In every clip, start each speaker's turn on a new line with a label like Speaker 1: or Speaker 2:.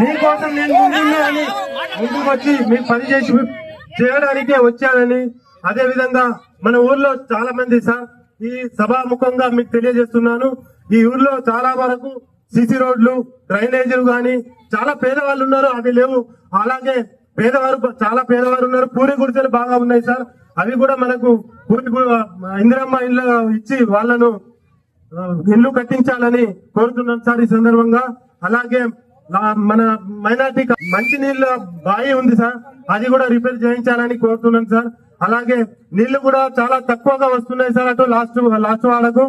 Speaker 1: మీకోసం నేను ముందున్నానని ముందుకు వచ్చి మీకు పని చేసి చేయడానికే వచ్చానని, అదే విధంగా మన ఊర్లో చాలా మంది సార్ ఈ సభాముఖంగా మీకు తెలియజేస్తున్నాను, ఈ ఊర్లో చాలా వరకు సిసి రోడ్లు, డ్రైనేజీలు గాని చాలా పేదవాళ్ళు ఉన్నారు, అవి లేవు. అలాగే చాలా పేదవారు ఉన్నారు, పూరి గుడిసెలు బాగా ఉన్నాయి సార్, అవి కూడా మనకు ఇందిరమ్మ ఇల్లు ఇచ్చి వాళ్ళను ఇల్లు కట్టించాలని కోరుతున్నాం సార్ ఈ సందర్భంగా. అలాగే మన మైనార్టీ మంచినీళ్ళ బావి ఉంది సార్, అది కూడా రిపేర్ చేయించాలని కోరుతున్నాం సార్. అలాగే నీళ్లు కూడా చాలా తక్కువగా వస్తున్నాయి సార్, అటు లాస్ట్ వాడకు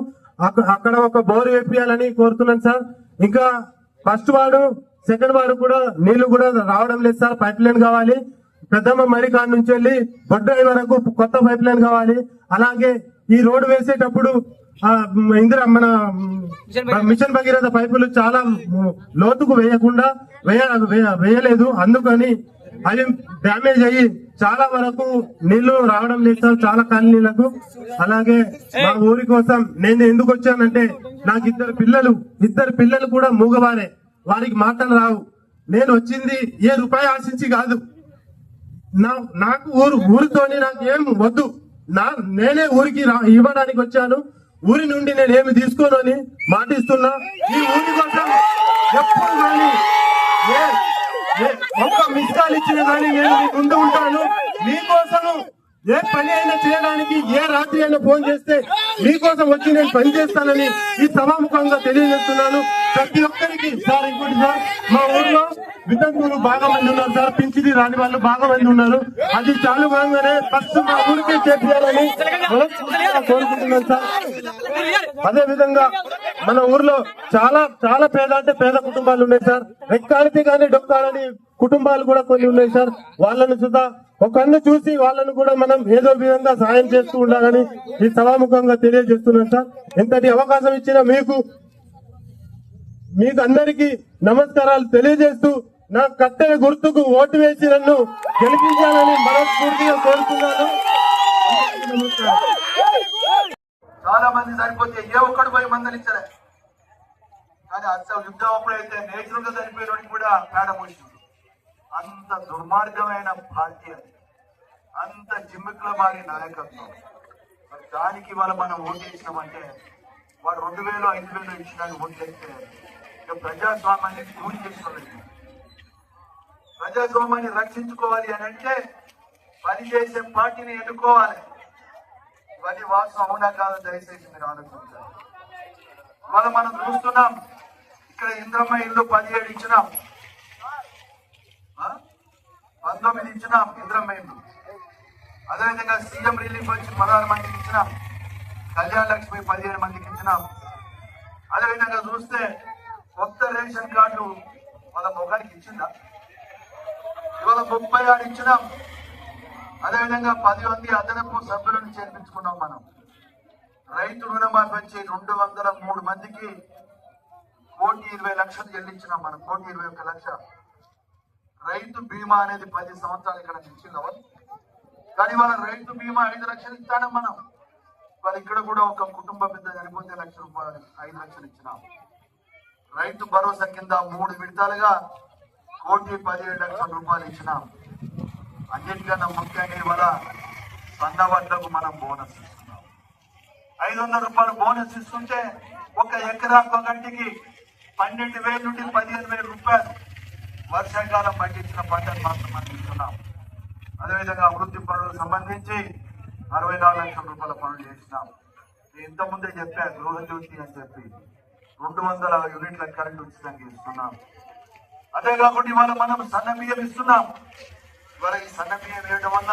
Speaker 1: అక్కడ ఒక బోరు వేపియాలని కోరుతున్నాం సార్. ఇంకా ఫస్ట్ వార్డు సెకండ్ వార్డు కూడా నీళ్లు కూడా రావడం లేదు సార్, పైప్ లైన్ కావాలి. పెద్దమ్మ మరి కాడ నుంచి వెళ్ళి బొడ్రాయి వరకు కొత్త పైప్ లైన్ కావాలి. అలాగే ఈ రోడ్డు వేసేటప్పుడు మన మిషన్ భగీరథ పైపులు చాలా లోతుకు వేయలేదు, అందుకని అవి డ్యామేజ్ అయ్యి చాలా వరకు నీళ్లు రావడం లేదు సార్ చాలా కాలనీలకు. అలాగే మా ఊరి కోసం నేను ఎందుకు వచ్చానంటే, నాకు ఇద్దరు పిల్లలు కూడా మూగవారే, వారికి మాటలు రావు. నేను వచ్చింది ఏ రూపాయి ఆశించి కాదు, నాకు ఊరితోని నాకు ఏం వద్దు, నేనే ఊరికి ఇవ్వడానికి వచ్చాను. ఊరి నుండి నేను ఏమి తీసుకోను అని మాటిస్తున్నా. ఈ ఊరి కోసం ఎప్పుడు కానీ ఒక్క మిస్ కాల్ ఇచ్చిన కానీ నేను మీ ముందు ఉంటాను. మీకోసము ఏ పని అయినా చేయడానికి, ఏ రాత్రి అయినా ఫోన్ చేస్తే మీకోసం వచ్చి నేను పని చేస్తానని ఈ సభాముఖంగా తెలియజేస్తున్నాను ప్రతి ఒక్కరికి. సార్ ఇంకోటి సార్, మా ఊర్లో వితంతువులు బాగా మంది ఉన్నారు సార్, పింఛిది రాని వాళ్ళు బాగా మంది ఉన్నారు. అది చాలు కాగానే ఫస్ట్ మా ఊరికే చేయాలని కోరుకుంటున్నాను సార్. అదే విధంగా మన ఊర్లో చాలా పేద కుటుంబాలు ఉన్నాయి సార్, రెక్కాడితే కానీ డొక్కాడని కుటుంబాలు కూడా కొన్ని ఉన్నాయి సార్. వాళ్ళను సుధా ఒకన్ను చూసి వాళ్ళను కూడా మనం ఏదో విధంగా సాయం చేస్తూ ఉండాలని ఈ సభాముఖంగా తెలియజేస్తున్నాం సార్. ఎంతటి అవకాశం ఇచ్చినా మీకు అందరికీ నమస్కారాలు తెలియజేస్తూ, నా కట్టెల గుర్తుకు ఓటు వేసి నన్ను గెలిపించాలని మనస్ఫూర్తిగా కోరుతున్నాను.
Speaker 2: చాలా మంది సరిపోతే ఏ ఒక్కడు పోయి మందలించలే, కానీ అసలు యుద్ధం అప్పుడైతే నేచురల్ గా చనిపోయినోడికి కూడా పేడ పోయింది. అంత దుర్మార్గమైన పార్టీ అది, అంత జిమ్మికుల మారి నాయకత్వం. మరి దానికి వాళ్ళు మనం ఓటు వేసినామంటే, వాడు 2000 5000 ఇచ్చినాక ఓటు చేస్తే ఇక ప్రజాస్వామ్యాన్ని కూలి చేసుకోలేదు. ప్రజాస్వామ్యాన్ని రక్షించుకోవాలి అని అంటే పనిచేసే పార్టీని ఎన్నుకోవాలి. ఇవన్నీ వాస్తవం అవునా కాదో దయచేసి మీరు ఆలోచించాలి. ఇవాళ మనం చూస్తున్నాం, ఇక్కడ ఇంద్రమ్మ ఇల్లు 17 ఇచ్చినాం, 19 ఇచ్చినాం ఇంద్రమ్మ ఇల్లు. అదేవిధంగా సీఎం రిలీఫ్ వచ్చి 16 మందికి ఇచ్చినాం, కళ్యాణ లక్ష్మి 17 మందికి ఇచ్చినాం. అదేవిధంగా చూస్తే కొత్త రేషన్ కార్డు వాళ్ళ మొగానికి ఇచ్చిందా? ఇవాళ 36 ఇచ్చినాం. అదేవిధంగా 10 మంది అదనపు సభ్యులను చేర్పించుకున్నాం మనం. రైతు రుణమాఫీ వచ్చి 203 మందికి 1,20,00,000 చెల్లించినాం మనం, 1,21,00,000. రైతు బీమా అనేది 10 సంవత్సరాలు ఇక్కడ నిలిచింది. కానీ వాళ్ళ రైతు బీమా 5 లక్షలు ఇస్తాను మనం. వాళ్ళు ఇక్కడ కూడా ఒక కుటుంబ పెద్ద చనిపోతే ₹1,00,000 5 లక్షలు ఇచ్చినాం. రైతు భరోసా కింద 3 విడతలుగా ₹1,17,00,000 ఇచ్చినాం. అన్నిటికన్నా ముఖ్యంగా ఇవాళ సన్న వడ్లకు మనం బోనస్ ఇస్తున్నాం. ₹500 బోనస్ ఇస్తుంటే ఒక ఎకరా గంటకి 12,000 నుండి 15,000 వర్షాకాలం పండించిన పంటను మాత్రం మనం ఇస్తున్నాం. అదేవిధంగా అభివృద్ధి పనులకు సంబంధించి ₹64 లక్షల పనులు చేసినాం. ఇంతకుముందే చెప్పా, గృహజ్యోతి అని చెప్పి 200 యూనిట్ల కరెంట్ ఉచితంగా ఇస్తున్నాం. అదే కాకుండా ఇవాళ మనం సన్న బియ్యం ఇస్తున్నాం. ఇవాళ ఈ సన్న బియ్యం వేయడం వల్ల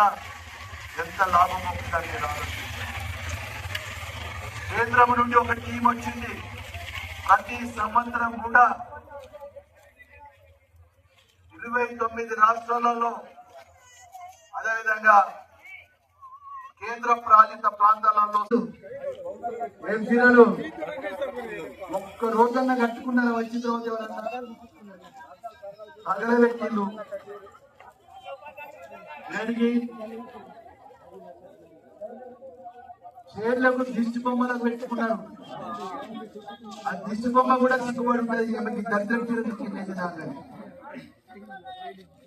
Speaker 2: ఎంత లాభం ఒకసారి ఆలోచించాం. కేంద్రం నుండి ఒక టీం వచ్చింది. ప్రతి సంవత్సరం కూడా 29 రాష్ట్రాలలో, అదేవిధంగా కేంద్ర పాలిత ప్రాంతాలలో ఒక్క రోజన్నా కట్టుకున్నారా? వచ్చిన రోజు ఎవరన్నా తగల వ్యక్తులు దేనికి చీరలకు దిష్టి బొమ్మలకు పెట్టుకున్నారు. ఆ దిష్టి బొమ్మ కూడా సిగ్గుపడి ఉంటుంది. దరిద్రం చీర
Speaker 3: ట్రైనింగ్